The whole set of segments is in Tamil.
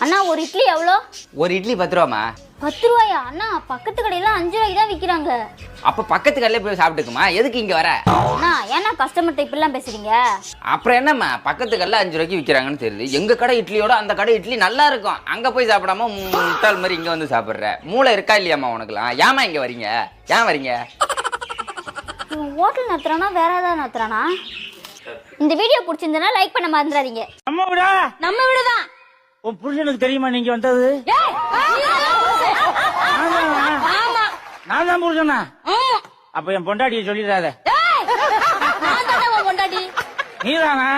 அண்ணா ஒரு இட்லி எவ்வளோ? ஒரு இட்லி 10 ரூபாமா? 10 ரூபாயா அண்ணா? பக்கத்து கடையில 5 ரூபாய்க்கு தான் விற்கிறாங்க. அப்ப பக்கத்து கடையில போய் சாப்பிட்டுக்குமா, எதுக்கு இங்க வர? அண்ணா ஏன்னா கஸ்டமர்கிட்ட இப்படிலாம் பேசுறீங்க? அப்புறம் என்னம்மா, பக்கத்து கடையில 5 ரூபாய்க்கு விற்கிறாங்கன்னு தெரியுது. எங்க கடை இட்லியோட அந்த கடை இட்லி நல்லா இருக்கும். அங்க போய் சாப்பிடாம முட்டாள் மாதிரி இங்க வந்து சாப்பிடுற. மூளை இருக்கா இல்லையாம்மா உனக்குலாம்? ஏமா இங்க வரீங்க? ஏன் வரீங்க? ஹோட்டல் நடத்துறானா வேற ஏதாவது நடத்துறானா? இந்த வீடியோ பிடிச்சிருந்தனா லைக் பண்ண மறந்துடாதீங்க. நம்ம வீடுதான். உன் புருஷனுக்கு தெரியுமா நீங்க வந்தது? நான் தான் புருஷனா? அப்ப என் பொண்டாட்டியை சொல்லிடாத. நீதானா?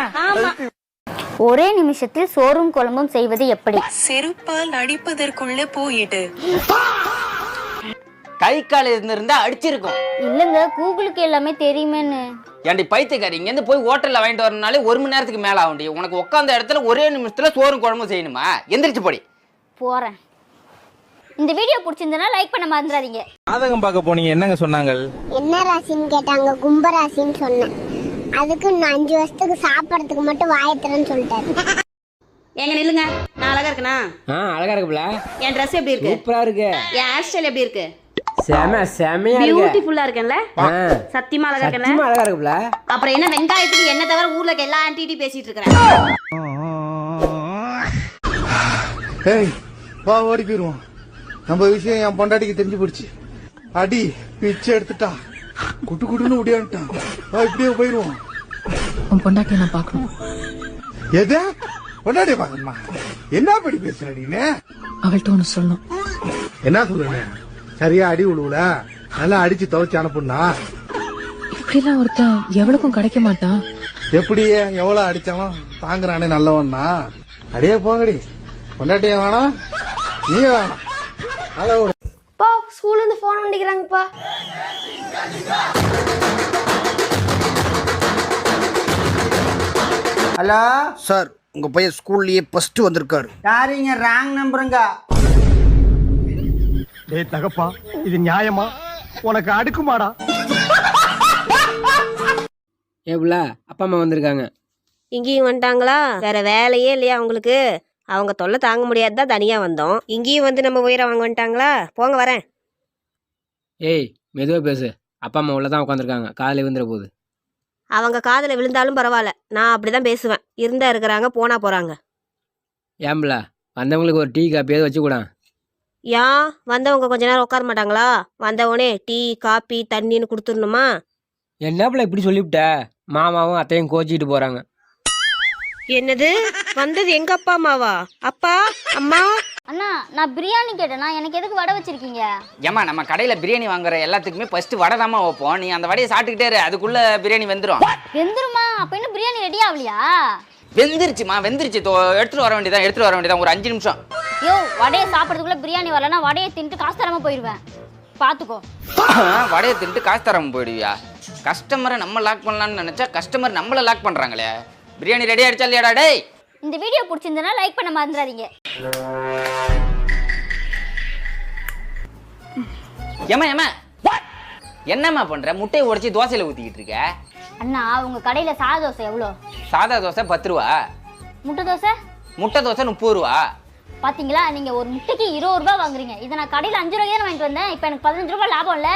ஒரே நிமிஷத்தில் சோறும் குழம்பும் செய்வது எப்படி? செருப்பால் அடிப்பதற்குள்ள போயிடு. கை கால் இருந்திருந்தா அடிச்சிருக்கும். இல்லங்க கூகுளுக்கு எல்லாமே தெரியுமேன்னு. ஏன்டி பைத்தியக்காரி, இங்க இருந்து போய் ஹோட்டல்ல வாங்கிட்டு வரனாலே 1 மணி நேரத்துக்கு மேல ஆகும்டி. உனக்கு உட்காந்த இடத்துல ஒரே நிமிஷத்துல சோறும் குழம்பும் செய்யணுமா? எந்திரிச்சு போடி. போறேன். இந்த வீடியோ பிடிச்சிருந்தனா லைக் பண்ண மறந்துடாதீங்க. ஜாதகம் பார்க்க போனீங்க, என்னங்க சொன்னாங்க? என்ன ராசின்னு கேட்டாங்க. கும்பராசின்னு சொன்னேன். அதுக்கு நான் 5 வருஷத்துக்கு சாப்பிடறதுக்கு மட்டும் வாயத்திரன்னு சொல்லிட்டாரு. எங்க நில்லுங்க, நான் அழகா இருக்கனா? அழகா இருக்குல்ல. என் ட்ரெஸ் எப்படி இருக்கு? சூப்பரா இருக்கு. என் ஹேர் ஸ்டைல் எப்படி இருக்கு? செமையா இருக்கு. பியூட்டிஃபுல்லா இருக்கேன்ல? சத்தியமா அழகா இருக்கேன்ல? சத்தியமா அழகா இருக்குல்ல. அப்புறம் என்ன வெங்காயத்துக்கு என்ன தவிர ஊர்ல இருக்க எல்லா ஆன்டிட்டி பேசிட்டு இருக்கறேன். ஏய் வா, ஓடி போயிருவோம். நம்ம விஷயம் என் பொண்டாட்டிக்கு தெரிஞ்சு போடுச்சு. அடி பிச்சை எடுத்துட்டா, குட்டு குட்டுன்னு ஓடியான்ட்டான். வா இப்படியே போயிருவோம். உன் பொண்டாட்டியை நான் பார்க்கணும். எது பொண்டாட்டிய பாக்கணுமா? என்ன படி பேசுற நீ? அவள்கிட்ட ஒன்று சொல்லணும். என்ன சொல்லுங்க? சரியா அடி உழுவுல, நல்லா அடிச்சு துவைச்சு அனுப்புனா. இப்படிலாம் ஒருத்தன் எவ்வளவுக்கும் கிடைக்க மாட்டான். எப்படி எவ்வளவு அடிச்சாலும் தாங்குறானே நல்லவன்னா. அடியே போங்கடி, பொண்டாட்டிய வேணாம் நீ வேணாம். பா ஸ்கூல்ல இருந்து போன் பண்ணிக்கிறாங்கப்பா. ஹலோ சார், உங்க பையன் ஸ்கூல்லயே ஃபர்ஸ்ட் வந்திருக்காரு. யாருங்க? ராங் நம்பருங்க. டேய் தகப்பா, இது நியாயமா? உனக்கு அடுக்குமாடா? ஏப்ல அப்பா அம்மா வந்திருக்காங்க. இங்கேயும் வந்துட்டாங்களா? வேற வேலையே இல்லையா அவங்களுக்கு? அவங்க தொல்லை தாங்க முடியாதுதான் தனியா வந்தோம். இங்கேயும் வந்து நம்ம உயிரை வாங்க வந்துட்டாங்களா? போங்க வரேன். ஏய் மெதுவா பேசு. அப்பா அம்மா உள்ளதான் உட்காந்துருக்காங்க, காலையில் விழுந்துற போகுது. அவங்க காதுல விழுந்தாலும் பரவாயில்ல, நான் அப்படிதான் பேசுவேன். இருந்தா இருக்கிறாங்க, போனா போறாங்க. ஏம்பல வந்தவங்களுக்கு ஒரு டீ காப்பியாவது வச்சு கூட. ஏன் வந்தவங்க கொஞ்ச நேரம் உட்கார மாட்டாங்களா? வந்தவொடனே டீ காப்பி தண்ணின்னு கொடுத்துடணுமா? என்னப்பல இப்படி சொல்லிவிட்ட? மாமாவும் அத்தையும் கோச்சிக்கிட்டு போறாங்க. என்னது? வந்தது எங்க அப்பா அம்மாவா? அப்பா அம்மா? அண்ணா நான் பிரியாணி கேட்டேனா, எனக்கு எதுக்கு வடை வச்சிருக்கீங்க? ஏமா, நம்ம கடையில பிரியாணி வாங்குற எல்லாத்துக்குமே ஃபர்ஸ்ட் வடை தாமா வைப்போம். நீ அந்த வடையை சாப்பிட்டுக்கிட்டே இரு, அதுக்குள்ள பிரியாணி வெந்துடும். வெந்துருமா? அப்ப இன்னும் பிரியாணி ரெடி ஆகலையா? வெந்துருச்சுமா, வெந்துருச்சு. எடுத்துட்டு வர வேண்டியதான், ஒரு 5 நிமிஷம். யோ வடையை சாப்பிட்றதுக்குள்ள பிரியாணி வரலன்னா வடையை தின்ட்டு காசு தராம போயிடுவேன், பாத்துக்கோ. வடையை தின்ட்டு காசு தராம போயிடுவியா? கஸ்டமரை நம்ம லாக் பண்ணலாம்னு நினைச்சா கஸ்டமர் நம்மள லாக் பண்றாங்களே. பிரியாணி ரெடி ஆயிடுச்சா இல்லையாடா? டேய், இந்த வீடியோ பிடிச்சிருந்தனா லைக் பண்ண மறந்துடாதீங்க. ஏமா என்னம்மா பண்ற? முட்டையை உடைச்சி தோசையில ஊத்திக்கிட்டு இருக்க. அண்ணா உங்க கடையில சாதா தோசை எவ்வளோ? சாதா தோசை 10 ரூபா. முட்டை தோசை? முட்டை தோசை 30 ரூபா. பாத்தீங்களா, நீங்க ஒரு முட்டைக்கு 20 ரூபாய் வாங்குறீங்க. இதை நான் கடையில 5 ரூபாய்க்கு வாங்கிட்டு வந்தேன். இப்போ எனக்கு 15 ரூபாய் லாபம் இல்ல?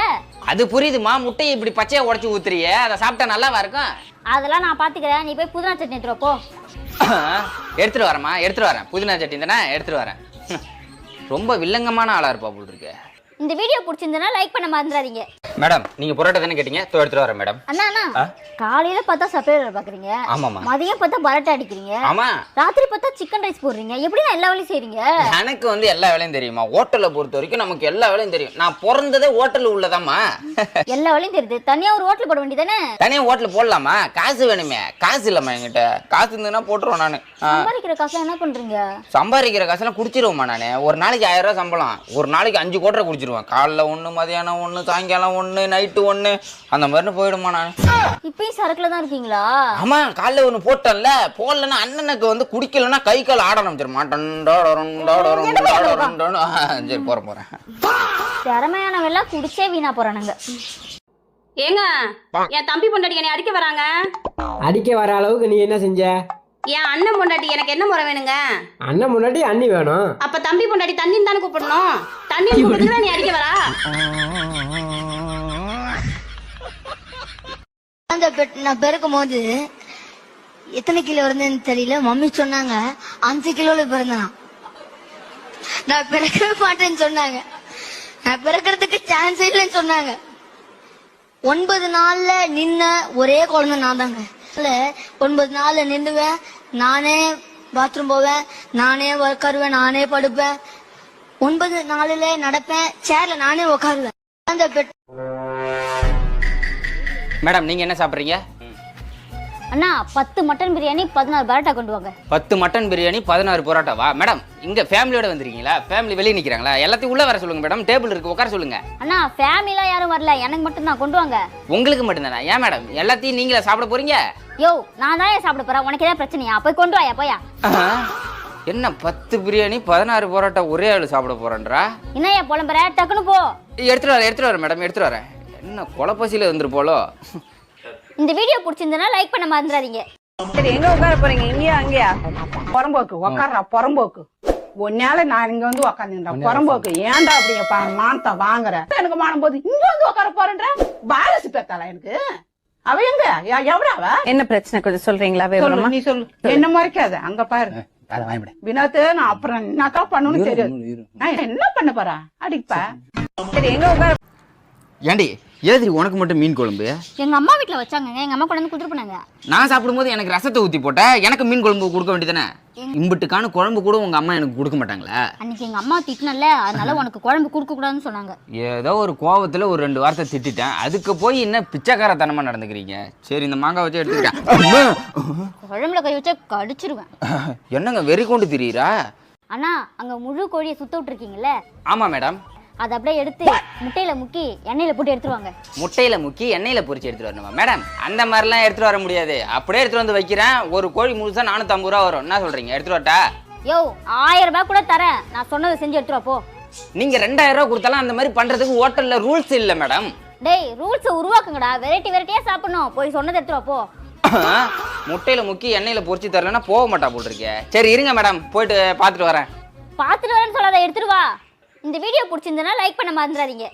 அது புரியுதுமா, முட்டையை இப்படி பச்சையா உடைச்சு ஊத்துறியே, அதை சாப்பிட்டா நல்லாவா இருக்கும்? அதெல்லாம் நான் பாத்துக்கிறேன். நீ போய் புதினா சட்னி எடுத்துட்டு போ. எடுத்துட்டு வரேம்மா, எடுத்துட்டு வரேன். புதினா சட்னி தானே, எடுத்துட்டு வரேன். ரொம்ப வில்லங்கமான ஆளா இருப்பா போல் இருக்கு. இந்த வீடியோ பிடிச்சிருந்தனா லைக் பண்ண மறந்துடாதீங்க. மேடம், நீங்க புரோட்டா தானே கேட்டீங்க? எடுத்துட்டு வரேன் மேடம். அண்ணா காலையில பார்த்தா சப்ளையர் பாக்குறீங்க, ஆமாமா. மதியம் பார்த்தா பரோட்டா அடிக்கிறீங்க, ஆமா. ராத்திரி பார்த்தா சிக்கன் ரைஸ் போடுறீங்க. எப்படி நான் எல்லா வேலையும் செய்றீங்க? எனக்கு வந்து எல்லா வேலையும் தெரியுமா? ஹோட்டலை பொறுத்த வரைக்கும் நமக்கு எல்லா வேலையும் தெரியும். நான் பிறந்ததே ஹோட்டல் உள்ளதாம்மா. எல்லா வேலையும் தெரியுது. தனியா ஒரு ஹோட்டல் போட வேண்டியதானே? தனியா ஹோட்டல் போடலாமா? காசு வேணுமே. காசு இல்லம்மா என்கிட்ட. காசு இருந்ததுன்னா போட்டுருவோம். நானு சம்பாதிக்கிற காசு என்ன பண்றீங்க? சம்பாதிக்கிற காசெல்லாம் குடிச்சிருவோம்மா. நானு ஒரு நாளைக்கு 1000 ரூபாய் சம்பளம், ஒரு நாளைக்கு 5 கோட்டரை குடிச்சிருவேன். காலைல 1, மதியானம் 1, சாயங்காலம் 1, நைட்டு 1, அந்த மாதிரி போயிடுமா. நான் இப்பயும் சரக்குல தான் இருக்கீங்களா? ஆமா, காலைல 1 போட்டேன்ல, போடலன்னா அண்ணனுக்கு வந்து குடிக்கலன்னா கை கால் ஆட ஆரம்பிச்சிருமா. சரி போறேன். திறமையானவெல்லாம் குடிச்சே வீணா போறானுங்க. ஏங்க, என் தம்பி பொண்டாடி என்னை அடிக்க வராங்க. அடிக்க வர அளவுக்கு நீ என்ன செஞ்ச? என் அண்ணன் பொண்டாட்டி எனக்கு என்ன முறை வேணுங்க? அண்ணன் முன்னாடி அண்ணி வேணும். அப்ப தம்பி பொண்டாட்டி தண்ணின்னு தானே கூப்பிடணும். தண்ணி கூப்பிட்டு நீ அடிக்க வரா? நான் பிறக்கும் போது எத்தனை கிலோ இருந்தேன்னு தெரியல. மம்மி சொன்னாங்க 5 கிலோல பிறந்தேன். நான் பிறக்கவே மாட்டேன்னு சொன்னாங்க. நான் பிறக்கிறதுக்கு சான்ஸ் இல்லைன்னு சொன்னாங்க. 9 நாள்ல நின்ன ஒரே குழந்தை நான் தாங்க. 9 நாள்ல நின்றுவேன், நானே பாத்ரூம் போவேன், நானே உட்காருவேன், நானே படுப்பேன். 9 நாள்ல நடப்பேன், சேர்ல நானே உட்காருவேன். அந்த மேடம் நீங்க என்ன சாப்பிட்றீங்க? அண்ணா 10 மட்டன் பிரியாணி 16 பரோட்டா கொண்டு வாங்க. 10 மட்டன் பிரியாணி 16 பரோட்டாவா? மேடம் இங்க ஃபேமிலியோட வந்திருக்கீங்களா? ஃபேமிலி வெளியே நிக்கிறாங்களா? எல்லாத்தையும் உள்ள வர சொல்லுங்க மேடம். டேபிள் இருக்கு, உட்கார சொல்லுங்க. அண்ணா ஃபேமிலிலாம் யாரும் வரல, எனக்கு மட்டும் தான். கொண்டு வாங்க. உங்களுக்கு மட்டும்தானா? ஏன் மேடம் எல்லாத்தையும் நீங்களே சாப்பிட போறீங்க? யோ நான் தான் சாப்பிட போறேன், உனக்கு ஏதாவது பிரச்சனையா? போய் கொண்டு வாயா போயா. என்ன 10 பிரியாணி 16 பரோட்டா ஒரே ஆளு சாப்பிட போறேன்றா? என்னையா புலம்புற? டக்குனு போ. எடுத்துட்டு வரேன் மேடம், எடுத்துட்டு வரேன். என்ன கொலப்பசியில வந்துருப்போலோ. இந்த வீடியோ பிடிச்சிருந்தனா லைக் பண்ண மறந்துடாதீங்க. சரி எங்க உட்கார போறீங்க? இங்கேயா அங்கேயா? புறம்போக்கு உட்கார்றா, புறம்போக்கு. ஒன்னால நான் இங்க வந்து உட்காந்துட்டா புறம்போக்கு. ஏன்டா அப்படிங்க மானத்தை வாங்குற? எனக்கு மானம் போது இங்க வந்து உட்கார போறேன்ற பாரசு பேத்தாளா எனக்கு? அவ எங்க எவ்வளவு? என்ன பிரச்சனை கொஞ்சம் சொல்றீங்களா? நீ சொல்லு, என்ன மறைக்காத. அங்க பாரு வினோத்து, நான் அப்புறம் என்னக்கா பண்ணணும்னு தெரியும். நான் என்ன பண்ண போறா? அடிப்பா. சரி எங்க உட்கார? ஏண்டி ஏதிரி உனக்கு மட்டும் மீன் குழம்பு? எங்க அம்மா வீட்ல வச்சாங்க, எங்க அம்மா கொண்டு வந்து கொடுத்து போனாங்க. நான் சாப்பிடும்போது எனக்கு ரசத்தை ஊத்தி போட்ட, எனக்கு மீன் குழம்பு கொடுக்க வேண்டியதானே? இம்புட்டுக்கான குழம்பு கூட உங்க அம்மா எனக்கு கொடுக்க மாட்டாங்களா? அன்னைக்கு எங்க அம்மா திட்டினல, அதனால உனக்கு குழம்பு கொடுக்க கூடாதுன்னு சொன்னாங்க. ஏதோ ஒரு கோவத்துல ஒரு 2 வார்த்தை திட்டிட்டேன், அதுக்கு போய் என்ன பிச்சைக்காரத்தனமா நடந்துக்கிறீங்க? சரி இந்த மாங்காய் வச்சு எடுத்துக்கிட்டேன். குழம்புல கை வச்சா கடிச்சிருவேன். என்னங்க வெறி கொண்டு திரியிறா? அண்ணா அங்க முழு கோழியை சுத்த விட்டுருக்கீங்கல்ல? ஆமா மேடம். அதை அப்படியே எடுத்து முட்டையில முக்கி எண்ணெயில போட்டு எடுத்துருவாங்க. முட்டையில முக்கி எண்ணெயில பொரிச்சு எடுத்துட்டு வரணுமா மேடம்? அந்த மாதிரிலாம் எடுத்துட்டு வர முடியாது. அப்படியே எடுத்துட்டு வந்து வைக்கிறேன். ஒரு கோழி முழுசா 450 ரூபா வரும். என்ன சொல்றீங்க? எடுத்துட்டு வரட்டா? யோ 1000 ரூபாய் கூட தரேன், நான் சொன்னதை செஞ்சு எடுத்துட்டு வா போ. நீங்க 2000 ரூபா கொடுத்தாலும் அந்த மாதிரி பண்றதுக்கு ஹோட்டல்ல ரூல்ஸ் இல்ல மேடம். டேய் ரூல்ஸ் உருவாக்குங்கடா, வெரைட்டியா சாப்பிடணும். போய் சொன்னதை எடுத்துட்டு வா போ. முட்டையில முக்கி எண்ணெயில பொரிச்சு தரலன்னா போக மாட்டா போல் இருக்கே. சரி இருங்க மேடம், போயிட்டு பார்த்துட்டு வரேன். பார்த்துட்டு வரேன்னு சொல்லாத, எடுத்துட்டு வா. இந்த வீடியோ பிடிச்சிருந்தனா லைக் பண்ண மறந்துடாதீங்க.